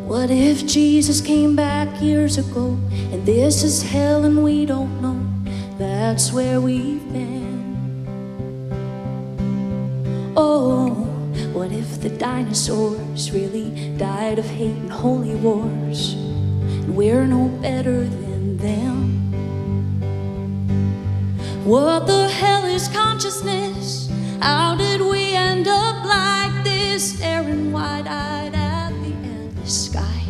What if Jesus came back years ago and this is hell and we don't know? That's where we've been. Oh, what if the dinosaurs really died of hate and holy wars, and we're no better than them? What the hell is consciousness? How did we end up like this, staring wide-eyed at the endless sky?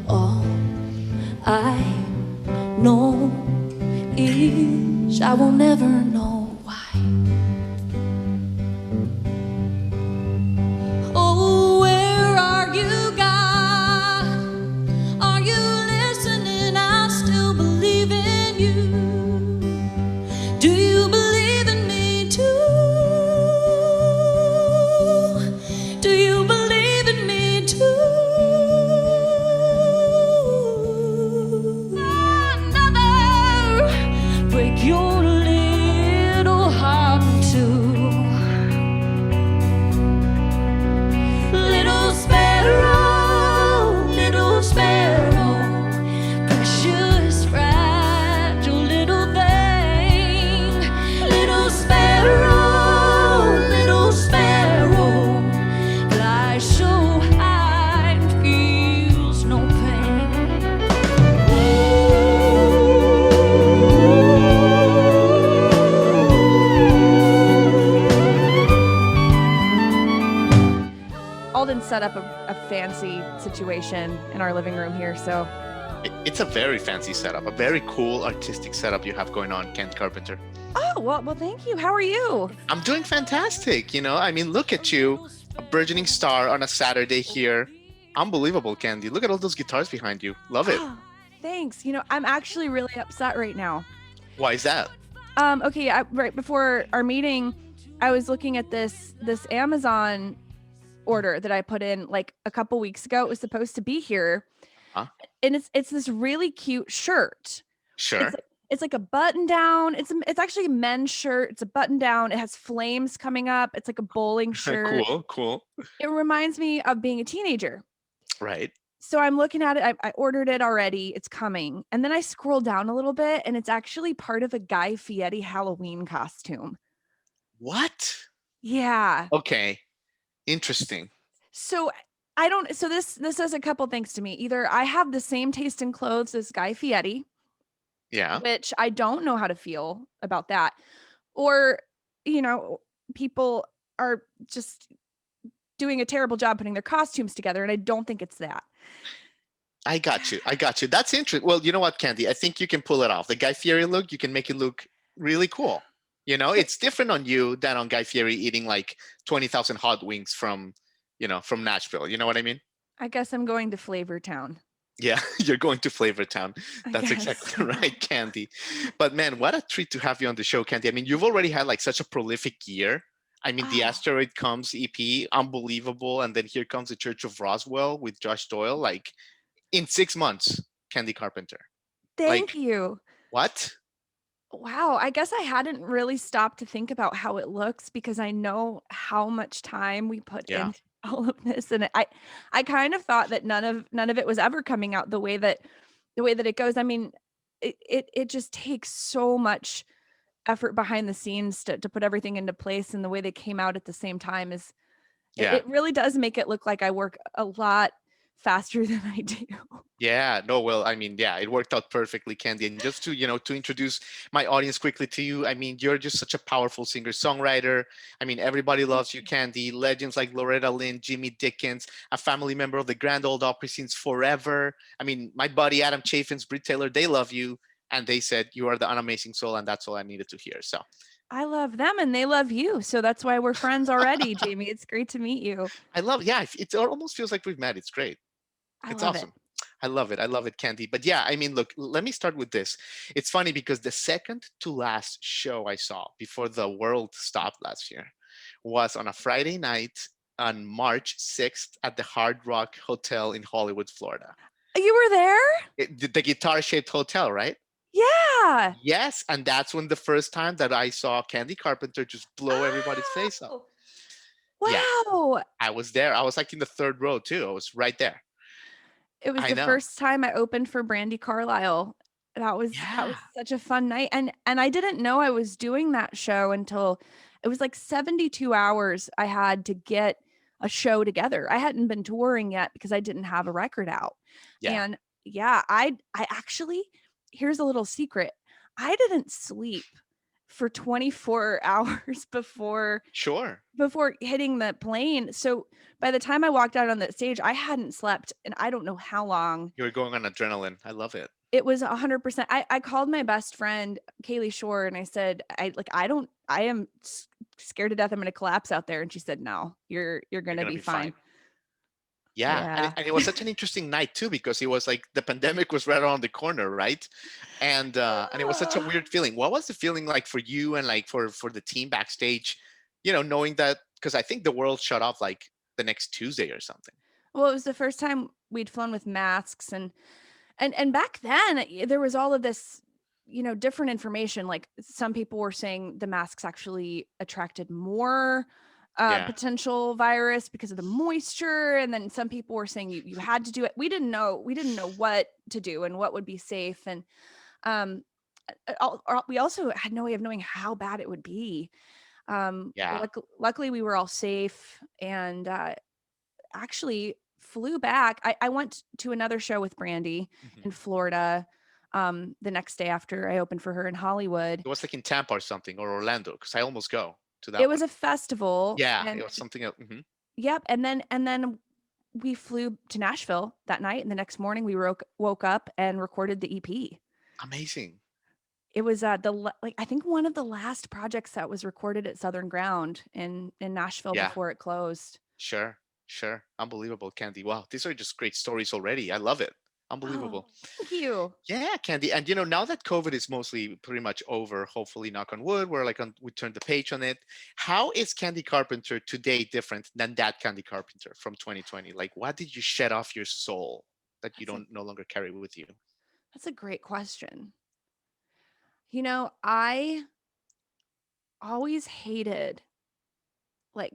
All I know is I will never know why. Oh, where are you, God? Are you listening? I still believe in you. Do you believe in me too? Do you believe in me too? Another break your little heart too. Little sparrow, precious, fragile little thing. Little sparrow, flies so high and feels no pain. Alden set up a fancy situation in our living room here, so It's a very fancy setup, a very cool artistic setup you have going on, Candi Carpenter. oh well thank you. How are you? I'm doing fantastic. I mean, look at you, a burgeoning star on a Saturday here. Unbelievable, Candi. Look at all those guitars behind you. Love it. Oh, thanks. I'm actually really upset right now. Why is that? Okay, right before our meeting, I was looking at this Amazon order that I put in like a couple weeks ago. It was supposed to be here. Huh? And it's this really cute shirt. Sure. It's like a button down. It's actually a men's shirt. It's a button down. It has flames coming up. It's like a bowling shirt. Cool. It reminds me of being a teenager. Right. So I'm looking at it. I ordered it already. It's coming. And then I scroll down a little bit and it's actually part of a Guy Fieri Halloween costume. What? Yeah. Okay. Interesting. So this does a couple things to me. Either I have the same taste in clothes as Guy Fieri, Yeah. which I don't know how to feel about that, or people are just doing a terrible job putting their costumes together, and I don't think it's that. I got you. That's interesting. Well, you know what, Candi? I think you can pull it off. The Guy Fieri look, you can make it look really cool. It's different on you than on Guy Fieri eating like 20,000 hot wings from Nashville. You know what I mean? I guess I'm going to Flavor Town. Yeah, you're going to Flavor Town. That's guess. exactly right, Candi. But man, what a treat to have you on the show, Candi. I mean, you've already had like such a prolific year. I mean, the Asteroid Comes EP, unbelievable. And then here comes the Church of Roswell with Josh Doyle, like in 6 months, Candi Carpenter. Thank you. What? Wow, I guess I hadn't really stopped to think about how it looks because I know how much time we put into all of this, and I kind of thought that none of it was ever coming out the way that it goes. I mean, it just takes so much effort behind the scenes to put everything into place, and the way they came out at the same time is it really does make it look like I work a lot faster than I do. Yeah, no, well, I mean, yeah, it worked out perfectly, Candi. And just to introduce my audience quickly to you, I mean, you're just such a powerful singer-songwriter. I mean, everybody loves you, Candi. Legends like Loretta Lynn, Jimmy Dickens, a family member of the Grand Ole Opry since forever. I mean, my buddy Adam Chafin's, Brit Taylor, they love you. And they said you are an amazing soul, and that's all I needed to hear. So I love them and they love you. So that's why we're friends already, Jamie. It's great to meet you. I love, yeah, it almost feels like we've met. It's great. It's awesome. I love it, Candi. But yeah, I mean, look, let me start with this. It's funny because the second to last show I saw before the world stopped last year was on a Friday night on March 6th at the Hard Rock Hotel in Hollywood, Florida. You were there? The guitar-shaped hotel, right? Yeah. Yes, and that's when the first time that I saw Candi Carpenter just blow everybody's face up. Yeah, Wow. I was there. I was like in the third row too. I was right there. It was I the know. first time I opened for Brandy Carlisle. That was Yeah. such a fun night, and I didn't know I was doing that show until it was like 72 hours I had to get a show together. I hadn't been touring yet because I didn't have a record out. Yeah. And yeah, I actually, here's a little secret. I didn't sleep for 24 hours Sure. before hitting the plane. So by the time I walked out on that stage, I hadn't slept and I don't know how long. You're going on adrenaline. I love it. It was 100%. I called my best friend, Kaylee Shore, and I said, I am scared to death I'm going to collapse out there. And she said, no, you're going You're to gonna be be fine. fine. Yeah, and Yeah. and it was such an interesting night too because it was like the pandemic was right around the corner, right? And it was such a weird feeling. What was the feeling like for you and like for the team backstage? Knowing that because I think the world shut off like the next Tuesday or something. Well, it was the first time we'd flown with masks and back then there was all of this, different information. Like some people were saying the masks actually attracted more Yeah, potential virus because of the moisture, and then some people were saying you had to do it. We didn't know what to do and what would be safe, and um we also had no way of knowing how bad it would be. yeah. Luckily we were all safe, and actually flew back. I went to another show with Brandy Mhm. in Florida the next day after I opened for her in Hollywood. It was like in Tampa or something or Orlando because I almost go to It that was one. a festival, Yeah, it and was something else. yep, and then we flew to Nashville that night, and the next morning we woke up and recorded the EP. Amazing. It was like I think one of the last projects that was recorded at Southern Ground in Nashville Yeah, before it closed. sure, sure. Unbelievable, Candy. Wow, these are just great stories already. I love it. Oh, Unbelievable. thank you. Yeah, Candy. And now that COVID is mostly pretty much over, hopefully, knock on wood, we turned the page on it. How is Candy Carpenter today different than that Candy Carpenter from 2020? Like, what did you shed off your soul that you That's a don't no longer carry with you? that's a great question. I always hated like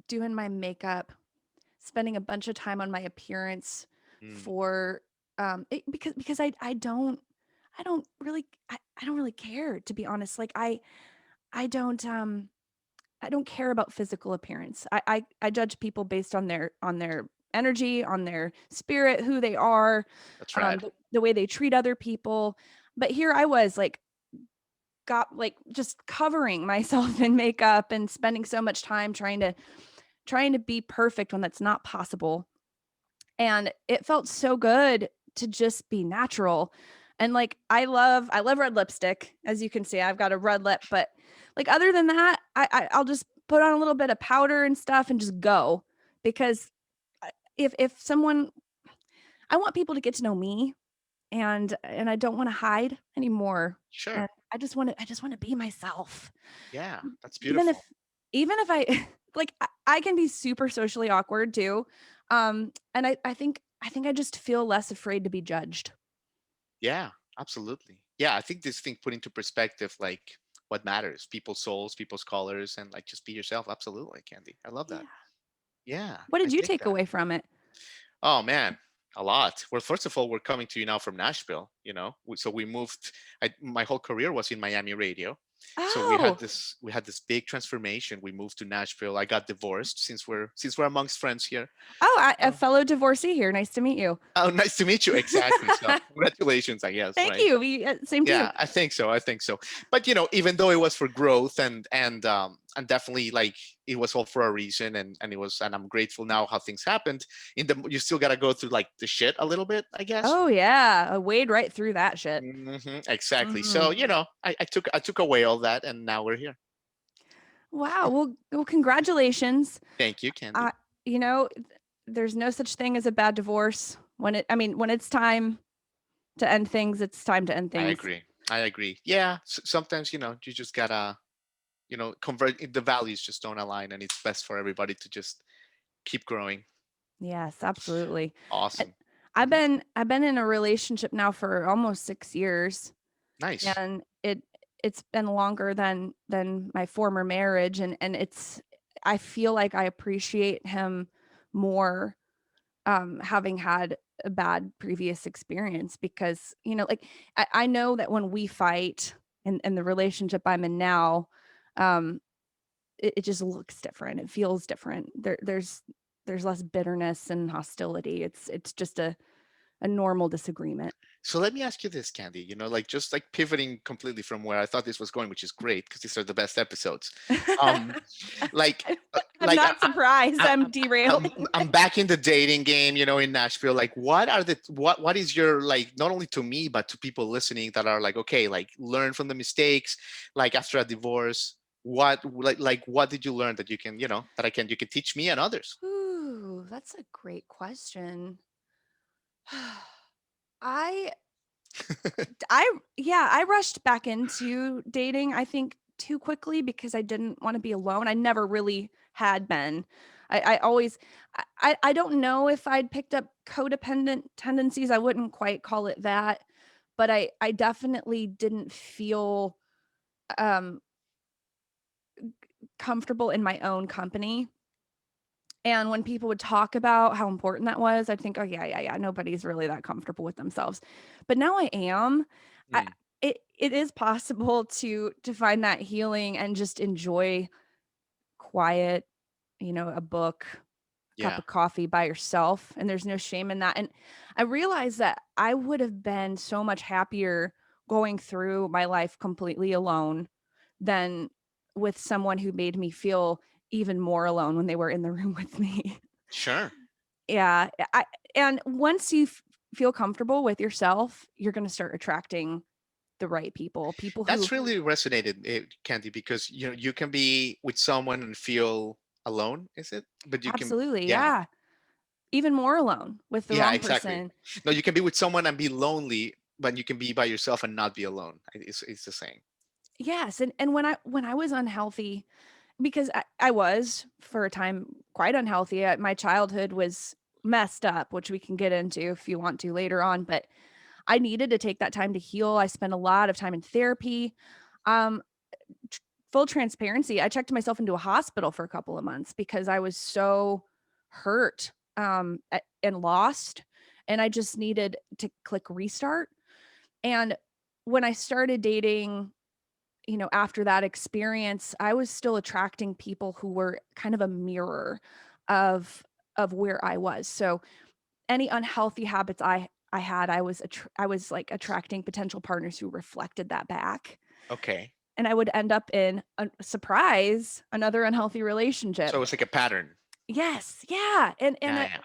doing my makeup, spending a bunch of time on my appearance Mm, for because I don't really care, to be honest. Like I don't I don't care about physical appearance. I judge people based on their energy, on their spirit, who they are, that's right. the way they treat other people. But here I was like got like just covering myself in makeup and spending so much time trying to be perfect when that's not possible. And it felt so good to just be natural. And like I love red lipstick. As you can see, I've got a red lip, but like other than that, I'll just put on a little bit of powder and stuff and just go, because if someone, I want people to get to know me, and I don't want to hide anymore. And Sure. I just want to be myself. Yeah, that's Even if beautiful. even if I like I can be super socially awkward too. And I think I just feel less afraid to be judged. Yeah, absolutely. Yeah, I think this thing put into perspective like what matters, people's souls, people's colors, and like just be yourself. Absolutely, Candy. I love that. Yeah. Yeah, What I did you dig take that. away from it? Oh man, a lot. Well, first of all, we're coming to you now from Nashville. So we moved. My whole career was in Miami radio, so we had Oh, this big transformation. We moved to Nashville. I got divorced since we're amongst friends here. a Oh, fellow divorcee here. Nice to meet you. oh, nice to meet you. Exactly. So congratulations, I guess. Thank Right. you. Same to you. Yeah, I think so. I think so. But even though it was for growth and definitely like it was all for a reason, and I'm grateful now how things happened. You still got to go through like the shit a little bit, I guess. Oh yeah, I wade right through that shit. Exactly. So Mhm. I took away all that, and now we're here. Wow. Well, congratulations. Thank you, Candy. Uh, you know, there's no such thing as a bad divorce. When it's time to end things, it's time to end I things. agree. I agree. Yeah. Sometimes you just gotta convert. The values just don't align, and it's best for everybody to just keep growing. Yes, absolutely. And Awesome. I've Mhm. been I've been in a relationship now for almost 6 years, Nice. and it's been longer than my former marriage, and I feel like I appreciate him more, having had a bad previous experience because, like I know that when we fight in the relationship I'm in now, um, it just looks different. It feels different. There's less bitterness and hostility. It's just a normal disagreement. So let me ask you this, Candy. Like just like pivoting completely from where I thought this was going, which is great because these are the best episodes. Um, like, I'm like not surprised. I, I'm derailing. I'm back in the dating game, in Nashville. Like, what is your, like, not only to me but to people listening that are like, okay, like learn from the mistakes, like after a divorce, what did you learn that you can, that you can teach me and others? Ooh, that's a great question. I I rushed back into dating, I think, too quickly because I didn't want to be alone. I never really had been. I always I don't know if I'd picked up codependent tendencies. I wouldn't quite call it that, but I definitely didn't feel um comfortable in my own company. And when people would talk about how important that was, I'd think, "Oh, yeah, yeah, yeah, nobody's really that comfortable with themselves." But now I am. I Mm, it is possible to find that healing and just enjoy quiet, a book, a cup yeah, of coffee by yourself, and there's no shame in that. And I realized that I would have been so much happier going through my life completely alone than with someone who made me feel even more alone when they were in the room with me. sure. Yeah, and once you feel comfortable with yourself, you're gonna start attracting the right people, people That's who really resonated, Candy, because you can be with someone and feel alone, is it? But you can, absolutely, yeah, yeah, even more alone with the yeah, wrong exactly. person. No, you can be with someone and be lonely, but you can be by yourself and not be alone. It's the same. Yes, and when I was unhealthy, because I was for a time quite unhealthy. My childhood was messed up, which we can get into if you want to later on, but I needed to take that time to heal. I spent a lot of time in therapy. Um, tr- Full transparency, I checked myself into a hospital for a couple of months because I was so hurt, and lost, and I just needed to click restart. And when I started dating, after that experience, I was still attracting people who were kind of a mirror of where I was. So any unhealthy habits I had, I was like attracting potential partners who reflected that back. Okay. And I would end up in a surprise, another unhealthy relationship. So it's like a pattern. Yes, yeah. And Yeah, yeah.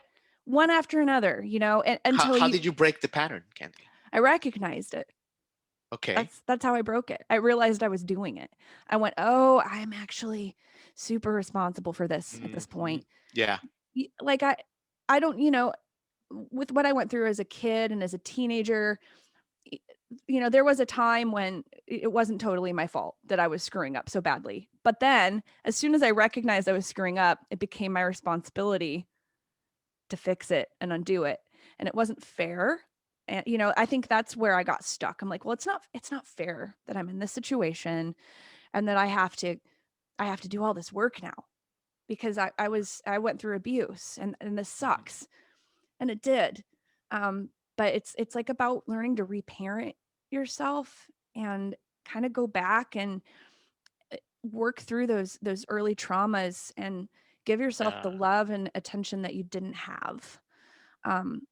one after another, and How until how you did you break the pattern, Candy? I recognized it. Okay. That's how I broke it. I realized I was doing it. I went, "Oh, I'm actually super responsible for this at this Hmm. point." Yeah. Like I don't, with what I went through as a kid and as a teenager, y- there was a time when it wasn't totally my fault that I was screwing up so badly. But then, as soon as I recognized I was screwing up, it became my responsibility to fix it and undo it. And it wasn't fair. And I think that's where I got stuck. I'm like, well, it's not fair that I'm in this situation and that I have to do all this work now because I went through abuse and this Mhm. sucks. And it did. But it's like about learning to reparent yourself and kind of go back and work through those early traumas and give yourself the Yeah. love and attention that you didn't have. Um,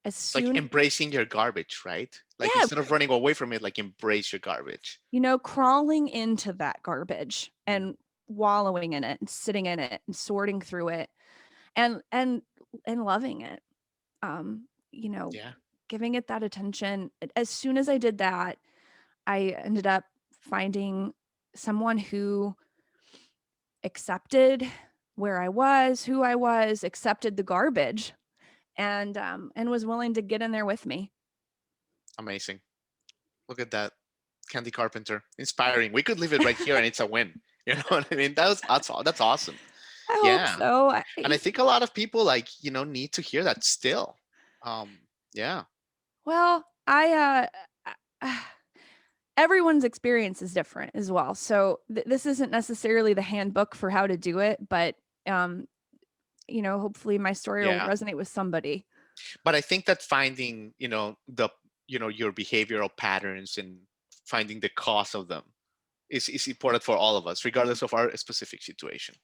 as It's like soon embracing your garbage, right? Like Yeah, instead of running away from it, like embrace your garbage. crawling into that garbage Mm, and wallowing in it and sitting in it and sorting through it and loving it. Um, you know, yeah. giving it that attention. As soon as I did that, I ended up finding someone who accepted where I was, who I was, accepted the garbage, and was willing to get in there with me. Amazing. Look at that. Candy Carpenter. Inspiring. We could leave it right here and it's a win. You know what I mean? That's awesome. I hope Yeah. so. And I think a lot of people, like, need to hear that still. Um, yeah. Well, I everyone's experience is different as well. So this isn't necessarily the handbook for how to do it, but um, hopefully my story will Yeah. resonate with somebody. But I think that finding, your behavioral patterns and finding the cause of them is important for all of us, regardless of our specific situation.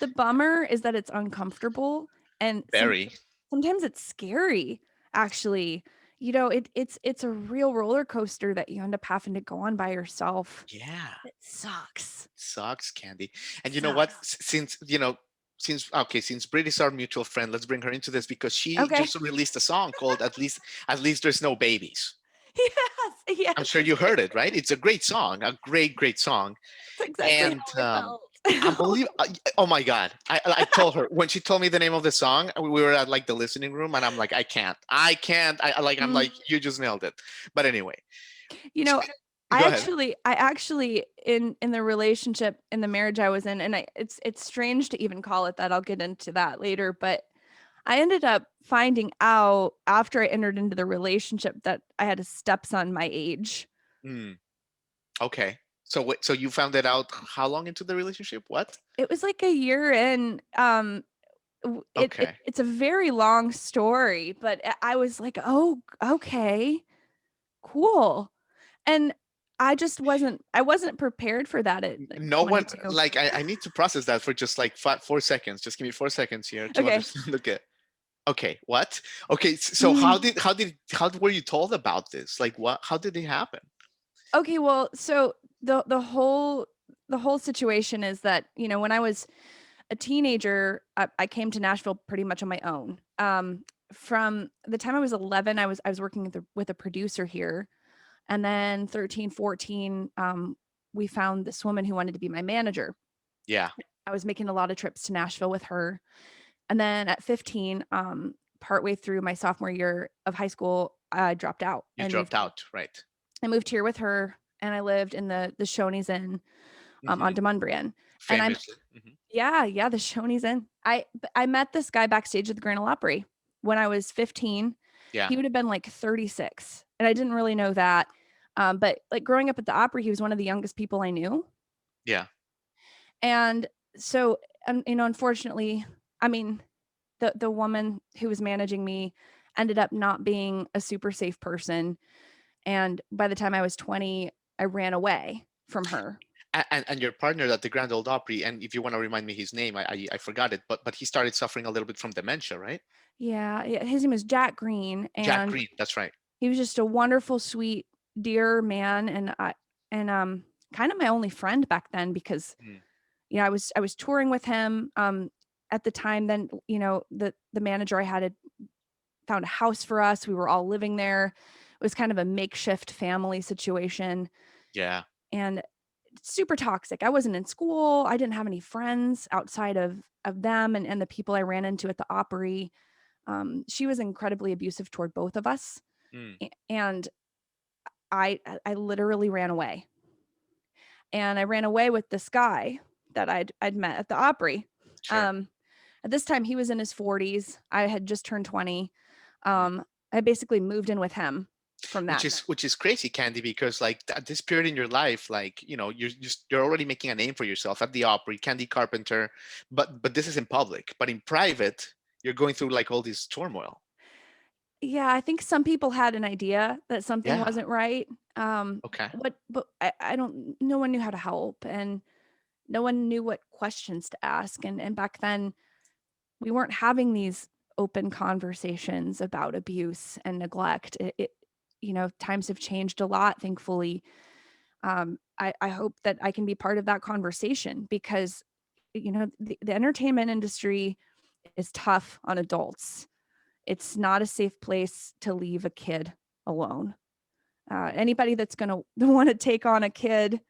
The bummer is that it's uncomfortable and Very. sometimes it's scary, actually. It's a real roller coaster that you end up having to go on by yourself. Yeah. It sucks. Sucks, Candy. And you know what? Sucks. Since Brit is our mutual friend, let's bring her into this because she Okay. just released a song called "At Least There's No Babies." Yes, I'm yes. sure you heard it, right? It's a great song, a great, great song. That's exactly And how I felt. unbelievable. Oh my God. I told her when she told me the name of the song, we were at like the listening room and I'm like, I can't. I'm Mm. like, you just nailed it. But anyway, You know, I go ahead. actually I actually in the relationship in the marriage I was in, and it's strange to even call it that. I'll get into that later, but I ended up finding out after I entered into the relationship that I had a stepson my age. Mm, okay. So so you found that out how long into the relationship? What? It was like a year in. Okay. It's a very long story, but I was like, oh, okay, cool. And I wasn't prepared for that at like No one 22. like I need to process that for just like 4 seconds. Just give me 4 seconds here to Okay. understand. Okay, what? Okay, so Mm. how were you told about this? Like what? How did it happen? Okay, well, so the whole situation is that, when I was a teenager, I came to Nashville pretty much on my own. From the time I was 11, I was working with a producer here, and then 13, 14, we found this woman who wanted to be my manager. Yeah, I was making a lot of trips to Nashville with her. And then at 15, partway through my sophomore year of high school, I dropped out you and dropped out, right? I moved here with her, and I lived in the Shoney's Inn on Hmm. Demunbrian. And Famously. Hmm. yeah, the Shoney's Inn. I met this guy backstage at the Grand Ole Opry when I was 15. Yeah, He would have been like 36, and I didn't really know that. But like growing up at the Opry, he was one of the youngest people I knew. yeah. And so, unfortunately, I mean, the woman who was managing me ended up not being a super safe person, and by the time I was 20, I ran away from her. And your partner at the Grand Ole Opry, and if you want to remind me his name, I forgot it, but he started suffering a little bit from dementia, right? Yeah, his name was Jack Green, Jack and Green, that's right. he was just a wonderful, sweet, dear man, and kind of my only friend back then because Mm, I was touring with him at the time. Then the manager I had found a house for us. We were all living there. It was kind of a makeshift family situation, yeah, and super toxic. I wasn't in school. I didn't have any friends outside of them and the people I ran into at the Opry. She was incredibly abusive toward both of us, mm, and I literally ran away. And I ran away with this guy that I'd met at the Opry. sure. Um, at this time, he was in his 40s. I had just turned 20. Mm. I basically moved in with him from Which that. is crazy, Candy, because like at this period in your life, like you're already making a name for yourself at the Opry, Candy Carpenter, but this is in public, but in private, you're going through like all this turmoil. Yeah, I think some people had an idea that something Yeah. wasn't right. Okay. But I don't. No one knew how to help, and no one knew what questions to ask. And back then, we weren't having these open conversations about abuse and neglect. Times have changed a lot, thankfully. I hope that I can be part of that conversation because, the entertainment industry is tough on adults. It's not a safe place to leave a kid alone. Anybody that's going to want to take on a kid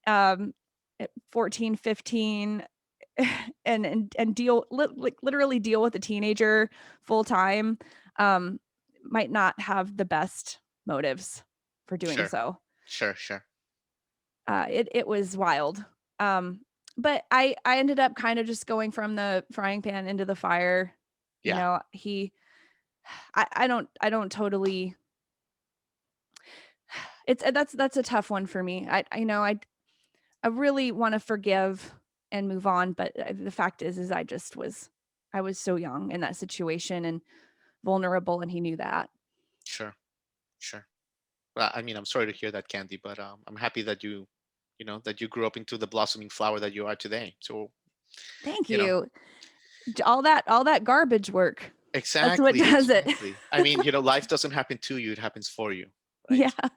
um, at 14, 15, and literally deal with a teenager full time um, might not have the best motives for doing Sure. so. Sure. It was wild. Um, but I ended up kind of just going from the frying pan into the fire. You Yeah. know, he I don't totally It's that's a tough one for me. I know I really want to forgive and move on, but the fact is I was so young in that situation and vulnerable, and he knew that. Sure, sure. Well, I mean, I'm sorry to hear that, Candy, but I'm happy that that you grew up into the blossoming flower that you are today. So, Thank you know, you. All that garbage work. That's what exactly, does it. exactly. I mean, life doesn't happen to you; it happens for you, right? Yeah.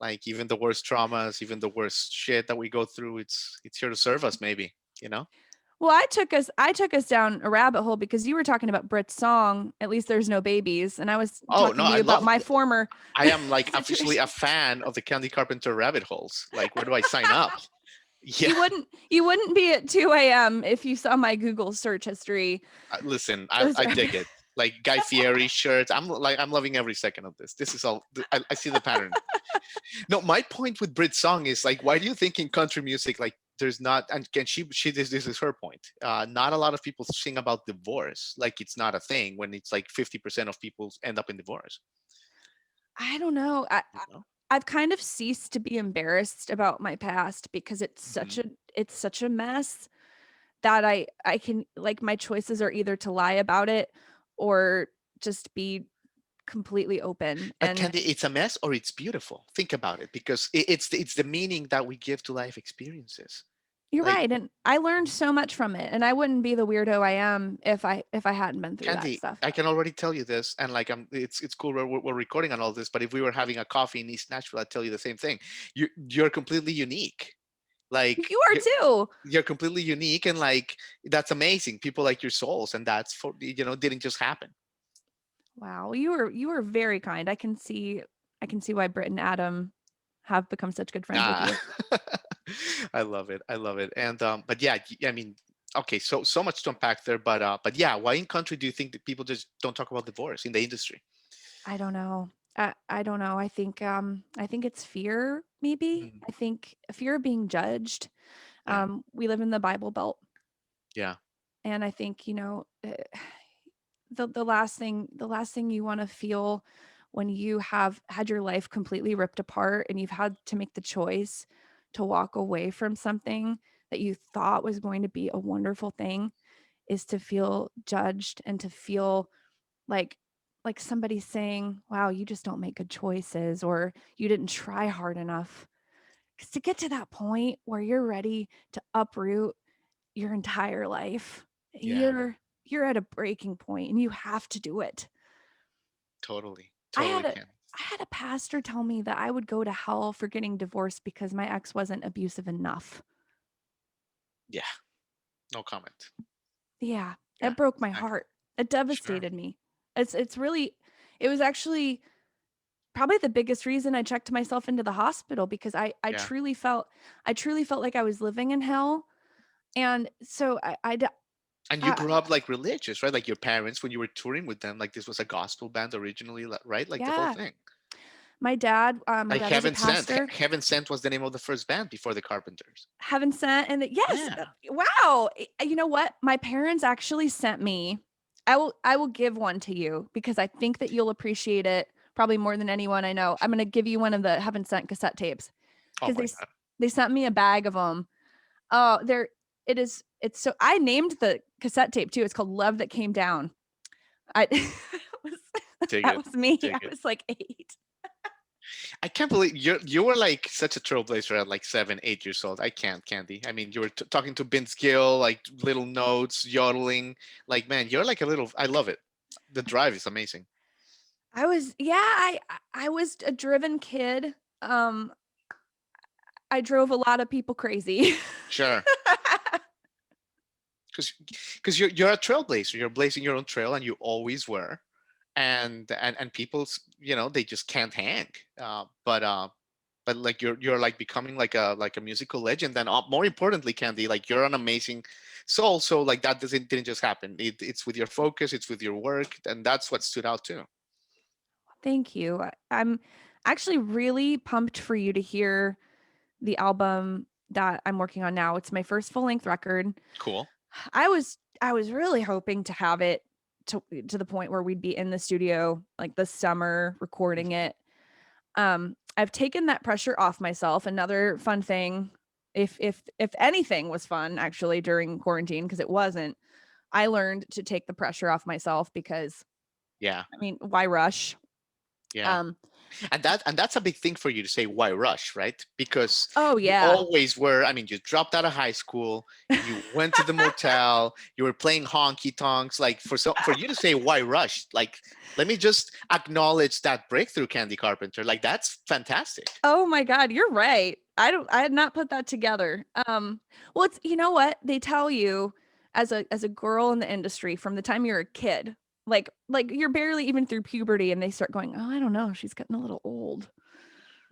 Like even the worst traumas, even the worst shit that we go through, it's here to serve us, maybe. You know? Well, I took us down a rabbit hole because you were talking about Brit's song, At Least There's No Babies, and I was Oh no, talking to I you about love. my former I am like officially a situation. fan of the Candy Carpenter rabbit holes. Like, where do I sign up? Yeah. You wouldn't be at 2 a.m. if you saw my Google search history. Listen, Those I rabbit dig it. Like Guy Fieri shirts. I'm loving every second of this. This is all. I see the pattern. No, my point with Brit's song is like, why do you think in country music, like, there's not, and can she this is her point. Not a lot of people sing about divorce. Like, it's not a thing when it's like 50% of people end up in divorce. I don't know. I, You I know? I've kind of ceased to be embarrassed about my past because Hmm. it's such a mess that I can, like, my choices are either to lie about it or just be completely open. But And Candy, it's a mess or it's beautiful. Think about it, because it's the meaning that we give to life experiences. you're Like, right, and I learned so much from it, and I wouldn't be the weirdo I am if I hadn't been through that Candy, stuff. I can already tell you this, and like, it's cool we're recording on all this. But if we were having a coffee in East Nashville, I'd tell you the same thing. You're completely unique. Like, You are too. you're completely unique, and like, that's amazing. People like your souls, and that's for didn't just happen. Wow, you were very kind. I can see why Britt and Adam have become such good friends with Ah, you. I love it. I love it. And but yeah, I mean, okay, so much to unpack there. But yeah, why in country do you think that people just don't talk about divorce in the industry? I don't know. I don't know. I think it's fear, maybe. Mm, I think fear of being judged. yeah, We live in the Bible Belt, yeah, and I think, the last thing you want to feel when you have had your life completely ripped apart and you've had to make the choice to walk away from something that you thought was going to be a wonderful thing is to feel judged and to feel like somebody saying, wow, you just don't make good choices, or you didn't try hard enough. Because to get to that point where you're ready to uproot your entire life, yeah. you're at a breaking point and you have to do it. Totally, I had totally a can. I had a pastor tell me that I would go to hell for getting divorced because my ex wasn't abusive enough. Yeah, no comment. Yeah, Yeah, it broke my exactly. heart. It Sure. devastated me. It's really it was actually probably the biggest reason I checked myself into the hospital because Yeah. I truly felt like I was living in hell. And so And you uh, grew up like religious, right? Like your parents, when you were touring with them, like this was a gospel band originally, right? Like the whole yeah, thing. my Like dad was a Heaven Sent. pastor. Heaven Sent was the name of the first band before the Carpenters. Heaven sent, and yes, Yeah. wow. You know what? My parents actually sent me. I will give one to you because I think that you'll appreciate it probably more than anyone I know. I'm gonna give you one of the Heaven Sent cassette tapes Oh because my God. they sent me a bag of them. Oh, there it is. It's so I named the cassette tape too. It's called Love That Came Down. I was Dig that it. was me. Dig I it. was like 8. I can't believe you were like such a trailblazer at like 7, 8 years old. I can't, Candy. I mean, you were talking to Vince Gill, like little notes, yodeling. Like, man, you're like a little. I love it. The drive is amazing. I was yeah, I was a driven kid. Um I drove a lot of people crazy. Sure, because you're a trailblazer. You're blazing your own trail, and you always were. And people, they just can't hang. But like you're like becoming like a musical legend, and more importantly, Candy, like you're an amazing soul. So like that didn't just happen. It's with your focus, it's with your work, and that's what stood out too. Thank you. I'm actually really pumped for you to hear the album that I'm working on now. It's my first full-length record. Cool. I was really hoping to have it to the point where we'd be in the studio like this summer recording Mhm. it. I've taken that pressure off myself. Another fun thing, if anything was fun actually during quarantine, because it wasn't, I learned to take the pressure off myself because Yeah. I mean, why rush? Yeah. Um, And that's a big thing for you to say, why rush, right? Because oh you yeah. always were, I mean, you dropped out of high school, you went to the motel, you were playing honky tonks. Like for you to say why rush, like let me just acknowledge that breakthrough, Candy Carpenter. Like that's fantastic. Oh my God, you're right. I had not put that together. Well, it's, you know what? They tell you as a girl in the industry from the time you're a kid, like you're barely even through puberty and they start going, "Oh, I don't know, she's getting a little old."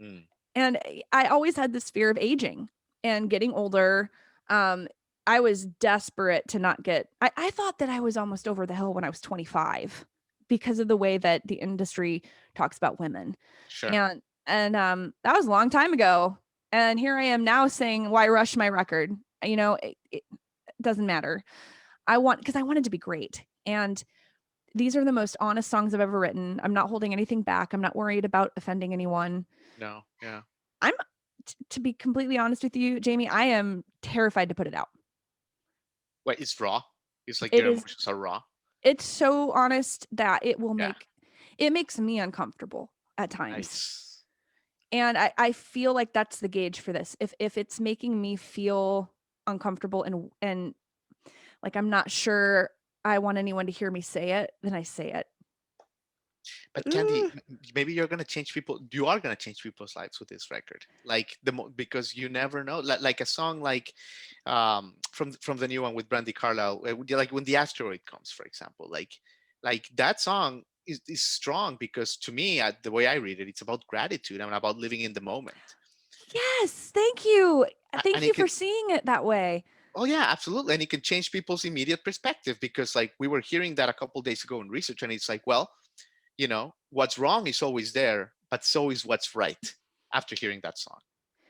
Mm, And I always had this fear of aging and getting older. Um, I was desperate to not get, I thought that I was almost over the hill when I was 25 because of the way that the industry talks about women. sure. And that was a long time ago. And here I am now saying, why rush my record? You know, it doesn't matter. Because I want it to be great. And these are the most honest songs I've ever written. I'm not holding anything back. I'm not worried about offending anyone. No, yeah. I'm to be completely honest with you, Jamie, I am terrified to put it out. Wait, it's raw. It's like It your is emotions are raw. it's so honest that Yeah. it makes me uncomfortable at times. Nice. And I feel like that's the gauge for this. If it's making me feel uncomfortable and like I'm not sure I want anyone to hear me say it, then I say it. But Candy, Ooh. maybe you're gonna change people. You are gonna change people's lives with this record. Like because you never know. Like a song like from the new one with Brandy Carlisle, like when the asteroid comes, for example. Like that song is strong because to me, the way I read it, it's about gratitude and about living in the moment. Yes, thank you. And Thank you it for can, seeing it that way. oh yeah, absolutely, and it can change people's immediate perspective because like we were hearing that a couple days ago in research, and it's like, well, what's wrong is always there, but so is what's right after hearing that song.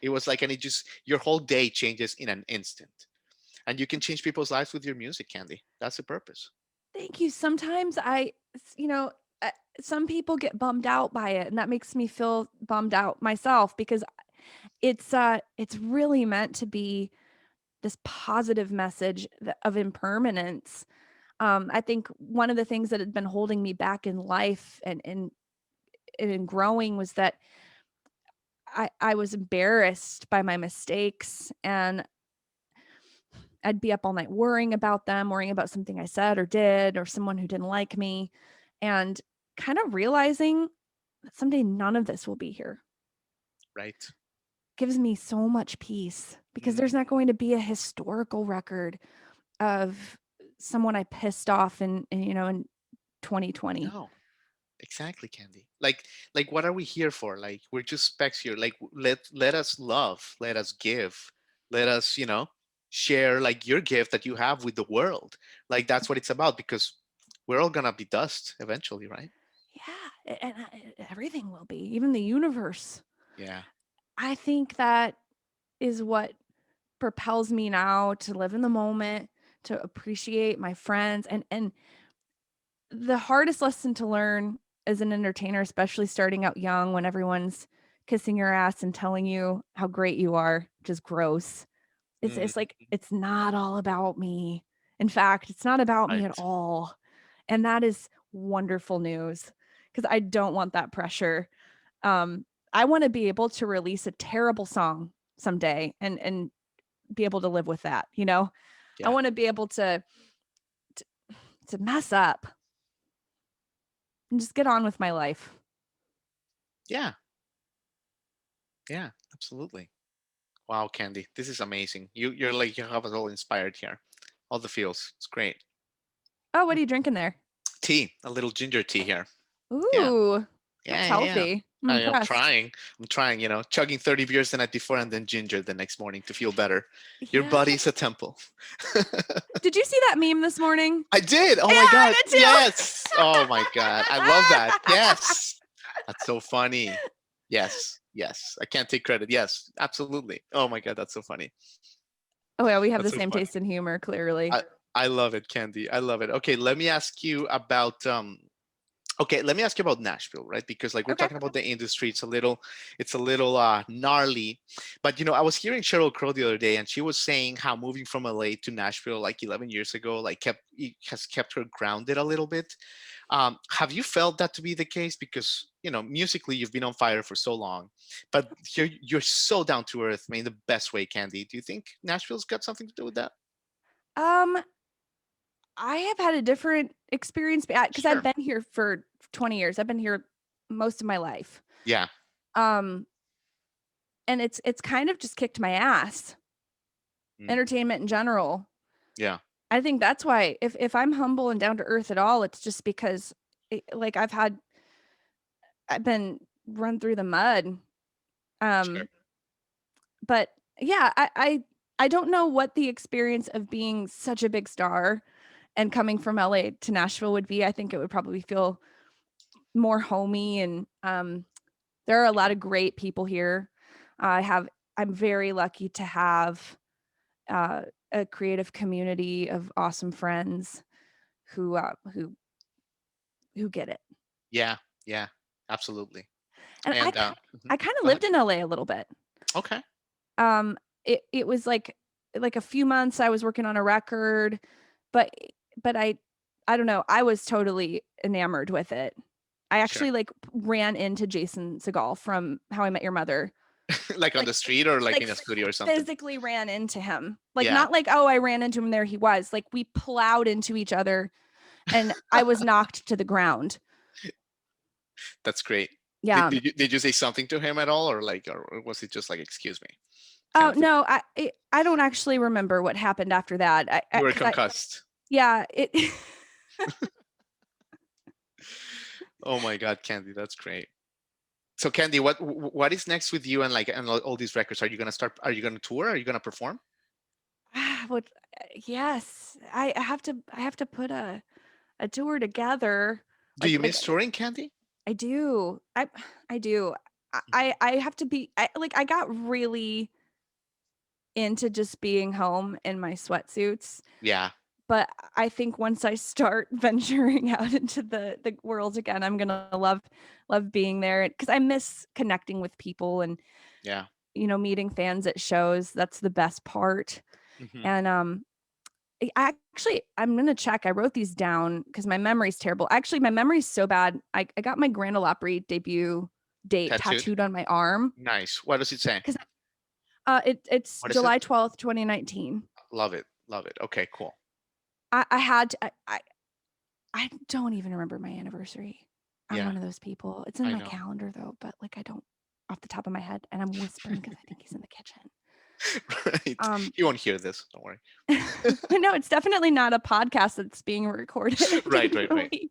It was like, and it just, your whole day changes in an instant. And you can change people's lives with your music, Candy. That's the purpose. Thank you. Sometimes you know, uh, some people get bummed out by it, and that makes me feel bummed out myself because it's really meant to be this positive message of impermanence. I think one of the things that had been holding me back in life and in growing was that I was embarrassed by my mistakes and I'd be up all night worrying about them, worrying about something I said or did or someone who didn't like me, and kind of realizing that someday none of this will be here Right. gives me so much peace because there's Mm, not going to be a historical record of someone I pissed off in 2020. no, exactly, Candy. Like what are we here for? Like we're just specs here. Like let us love, let us give, let us, share like your gift that you have with the world. Like that's what it's about because we're all gonna be dust eventually, right? Yeah, and everything will be, even the universe. Yeah. I think that is what propels me now to live in the moment, to appreciate my friends and the hardest lesson to learn as an entertainer, especially starting out young when everyone's kissing your ass and telling you how great you are, which is gross. Mm, It's like it's not all about me. In fact, it's not about me at right. all. And that is wonderful news because I don't want that pressure. I want to be able to release a terrible song someday and be able to live with that, you know? I Yeah. want to be able to to mess up and just get on with my life. Yeah. Yeah. Absolutely. Wow, Candy, this is amazing. You're like you have us all inspired here. All the feels. It's great. Oh, what are you drinking there? Tea, a little ginger tea here. Yeah. Ooh, that's Yeah, yeah, yeah. healthy. I'm I'm impressed. trying. I'm trying, chugging 30 beers the night before and then ginger the next morning to feel better. Your Yeah. body's a temple. Did you see that meme this morning? I did. Yeah, Oh my I God. did Yes. Oh my God. I love that. too. Yes. That's so funny. Yes. Yes. I can't take credit. Yes. Absolutely. Oh my God. That's so funny. Oh yeah, we have That's the so same funny. taste in humor, clearly. I, I love it, Candy. I love it. Okay. Let me ask you about Okay, let me ask you about Nashville, right? Because like we're Okay. talking about the industry, it's a little gnarly. But I was hearing Cheryl Crow the other day, and she was saying how moving from LA to Nashville like 11 years ago, like has kept her grounded a little bit. Have you felt that to be the case? Because musically you've been on fire for so long, but you're so down to earth, I mean, the best way, Candy. Do you think Nashville's got something to do with that? Um, I have had a different experience because I've Sure. been here for 20 years. I've been here most of my life. Yeah. Um, and it's kind of just kicked my ass. Mm. Entertainment in general. Yeah. I think that's why if I'm humble and down to earth at all, it's just because like I've been run through the mud. Sure. Um, but yeah, I don't know what the experience of being such a big star and coming from LA to Nashville would be. I think it would probably feel more homey, and there are a lot of great people here. I'm very lucky to have uh, a creative community of awesome friends who get it. Yeah. Yeah. Absolutely. And And I kind of go ahead. lived in LA a little bit. Okay. Um, it was like a few months I was working on a record, but but I don't know, I was totally enamored with it. I Sure. actually like ran into Jason Segel from How I Met Your Mother. Like on Like the street or like like in a studio or something? physically ran into him. Like Yeah. not like, oh, I ran into him, there he was. Like we plowed into each other and I was knocked to the ground. That's great. Did, Yeah. did you say something to him at all, or or was it just like excuse me kind Oh of thing? no, I don't actually remember what happened after that. You were Because I concussed. yeah, it Oh my God, Candy, that's great. So Candy, what is next with you and like and all these records? Are you gonna start? Are you gonna tour? Are you gonna perform? would yes, I have to put a tour together. Do you Like miss touring, Candy? I do. I do. I have to be like I got really into just being home in my sweatsuits. Yeah. But I think once I start venturing out into the world again, I'm gonna love being there because I miss connecting with people and Yeah. meeting fans at shows. That's the best part. Hmm. And I'm gonna check. I wrote these down because my memory's terrible. Actually, my memory's so bad. I got my Grand Ole Opry debut date Tattooed. tattooed on my arm Nice. What does it say? because it's What is it? July 12th, 2019. Love it. Love it. Okay. Cool. I had to, I don't even remember my anniversary. I'm Yeah. one of those people. It's in I my know. calendar though, but like I don't off the top of my head, and I'm whispering because I think he's in the kitchen. Right. Um, He won't hear this. Don't worry. no, it's definitely not a podcast that's being recorded Right. Right. Right. intentionally.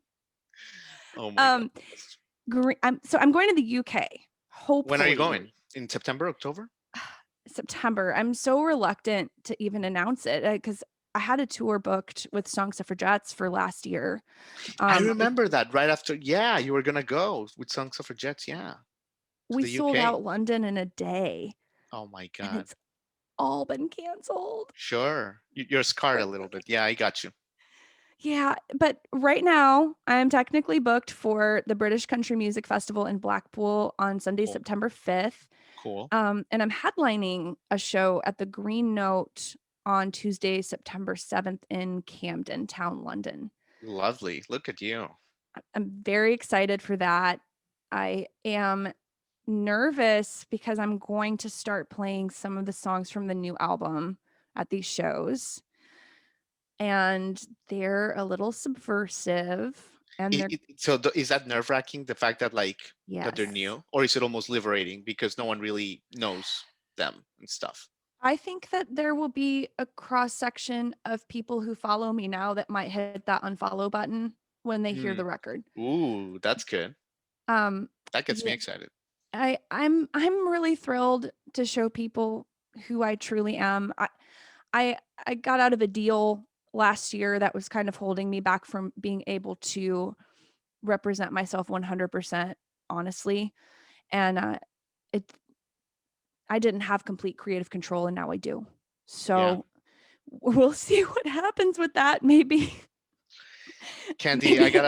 Oh my God. Um, I'm going to the UK. When are you Hopefully going? In September, October? September. I'm so reluctant to even announce it because I had a tour booked with Song Suffragettes for last year. I We remember that right after. Yeah, you were gonna go with Song Suffragettes. Yeah, to we the sold UK. out London in a day, Oh my and God. it's all been canceled. Sure. You're scarred a little bit. Yeah, I got you. Yeah, but right now I'm technically booked for the British Country Music Festival in Blackpool on Sunday, Cool. September 5th. Cool. And I'm headlining a show at the Green Note on Tuesday, September 7th in Camden Town, London. Lovely. Look at you. I'm very excited for that. I am nervous because I'm going to start playing some of the songs from the new album at these shows. And they're a little subversive and they're So is that nerve wracking? The fact that like that they're yes. new, or is it almost liberating because no one really knows them and stuff? I think that there will be a cross section of people who follow me now that might hit that unfollow button when they hear Hmm. the record. Ooh, that's good. Um That gets me yeah, excited. I'm really thrilled to show people who I truly am. I I got out of a deal last year that was kind of holding me back from being able to represent myself 100% honestly. And it I didn't have complete creative control and now I do. Yeah. So we'll see what happens with that. Maybe Candy, maybe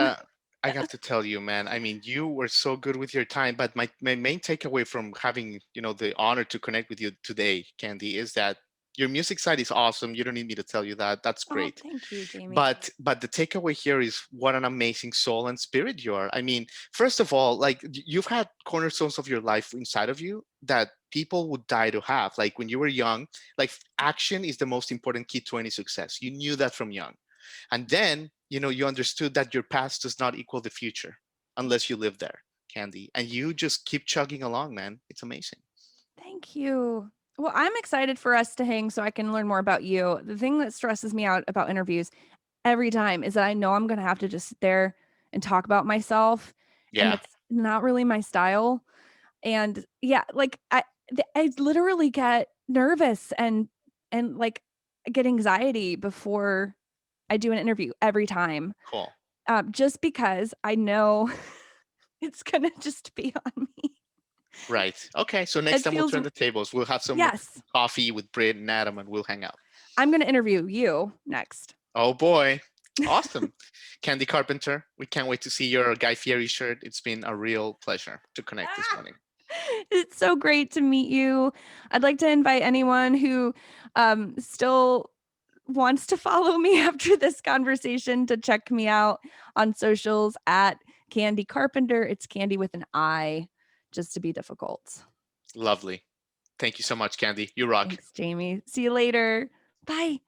I got to tell you, man. I mean, you were so good with your time, but my main takeaway from having, the honor to connect with you today, Candy, is that your music side is awesome. You don't need me to tell you that. That's Oh, great. thank you, Jamie. But the takeaway here is what an amazing soul and spirit you are. I mean, first of all, like you've had cornerstones of your life inside of you that people would die to have. Like when you were young, like action is the most important key to any success. You knew that from young. And then, you understood that your past does not equal the future unless you live there, Candy. And you just keep chugging along, man. It's amazing. Thank you. Well, I'm excited for us to hang so I can learn more about you. The thing that stresses me out about interviews every time is that I know I'm going to have to just sit there and talk about myself, and Yeah, that's not really my style. And yeah, like I literally get nervous and like get anxiety before I do an interview every time. cool. Just because I know it's gonna just be on me. Right. Okay. So next It time we'll feels turn the tables. We'll have some yes. coffee with Britt and Adam and we'll hang out. I'm gonna interview you next. Oh boy. Awesome. Candy Carpenter, we can't wait to see your Guy Fieri shirt. It's been a real pleasure to connect this morning. It's so great to meet you. I'd like to invite anyone who still wants to follow me after this conversation to check me out on socials at Candi Carpenter. It's Candy with an I, just to be difficult. Lovely. Thank you so much, Candy. You rock. Thanks, Jamie. See you later. Bye.